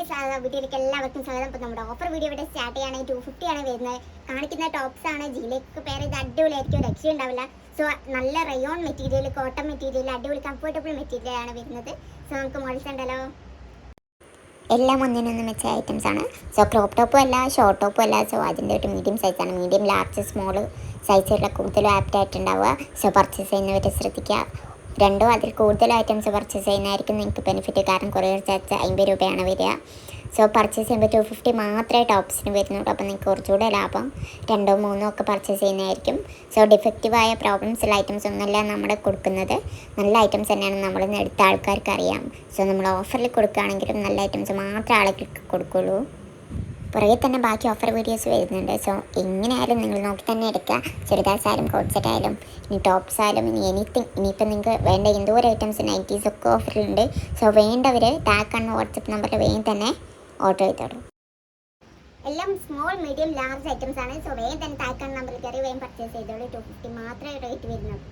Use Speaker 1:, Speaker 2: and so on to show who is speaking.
Speaker 1: വീഡിയോയിലേക്ക് എല്ലാവർക്കും സ്വാഗതം. ഇപ്പോൾ നമ്മുടെ ഓഫർ വീഡിയോ ഇവിടെ സ്റ്റാർട്ട് ചെയ്യുകയാണെങ്കിൽ 250 ആണ് വരുന്നത്. കാണിക്കുന്ന ടോപ്സ് ആണ്. ജിയിലേക്ക് പേര് ഇത് അടിപൊളിയായിരിക്കും, രക്ഷ ഉണ്ടാവില്ല. സോ നല്ല റയോൺ മെറ്റീരിയൽ, കോട്ടൺ മെറ്റീരിയൽ, അടിപൊളി കംഫർട്ടബിൾ മെറ്റീരിയൽ ആണ് വരുന്നത്. സോ നമുക്ക് മോഡൽസ് ഉണ്ടല്ലോ. എല്ലാം ഒന്നിനൊന്നും വെച്ച ഐറ്റംസ് ആണ്. സോ ക്രോപ്പ് ടോപ്പും അല്ല, ഷോർട്ട് ടോപ്പും അല്ല. സോ അതിൻ്റെ ഒരു മീഡിയം സൈസാണ്. മീഡിയം, ലാർജ്, സ്മോൾ സൈസുള്ള കൂടുതലും ആപ്റ്റ് ആയിട്ടുണ്ടാവുക. സോ പർച്ചേസ് ചെയ്യുന്നവരെ ശ്രദ്ധിക്കുക. രണ്ടോ അതിൽ കൂടുതൽ ഐറ്റംസ് പർച്ചേസ് ചെയ്യുന്നതായിരിക്കും നിങ്ങൾക്ക് ബെനിഫിറ്റ്. കാരണം കൊറിയർ ചാർജ് 50 രൂപയാണ് വരിക. സോ പർച്ചേസ് ചെയ്യുമ്പോൾ 250 മാത്രമേ ടോപ്സിന് വരുന്നുള്ളൂ. അപ്പോൾ നിങ്ങൾക്ക് കുറച്ചുകൂടെ ലാഭം 2 3 ഒക്കെ പർച്ചേസ് ചെയ്യുന്നതായിരിക്കും. സോ ഡിഫക്റ്റീവായ പ്രോബ്ലംസുള്ള ഐറ്റംസ് ഒന്നല്ല നമ്മൾ കൊടുക്കുന്നത്. നല്ല ഐറ്റംസ് തന്നെയാണ് നമ്മൾ എടുത്ത ആൾക്കാർക്ക് അറിയാം. സോ നമ്മൾ ഓഫറിൽ കൊടുക്കുകയാണെങ്കിലും നല്ല ഐറ്റംസ് മാത്രമേ ആളുകൾക്ക് കൊടുക്കുകയുള്ളൂ. പുറകെ തന്നെ ബാക്കി ഓഫർ വീഡിയോസ് വരുന്നുണ്ട്. സോ എങ്ങനെയായാലും നിങ്ങൾ നോക്കി തന്നെ എടുക്കുക. ചുരിദാർസ് ആയാലും കോട്ട് സെറ്റ് ആയാലും ഇനി ടോപ്സ് ആയാലും ഇനി എനിത്തിങ്. ഇനിയിപ്പോൾ നിങ്ങൾക്ക് വേണ്ട എന്തോരം ഐറ്റംസ് നൈറ്റീസ് ഒക്കെ ഓഫറിലുണ്ട്. സോ വേണ്ടവർ ടാഗ് കാണുന്ന വാട്സപ്പ് നമ്പറിൽ വേഗം തന്നെ ഓർഡർ ചെയ്തോളൂ. എല്ലാം സ്മോൾ, മീഡിയം, ലാർജ് ഐറ്റംസ് ആണ്. സോ വേഗം തന്നെ ടാഗ് കാണുന്ന നമ്പറിൽ കയറി വേഗം പർച്ചേസ് ചെയ്തോളൂ. 250 മാത്രമേ റേറ്റ് വരുന്നുള്ളൂ.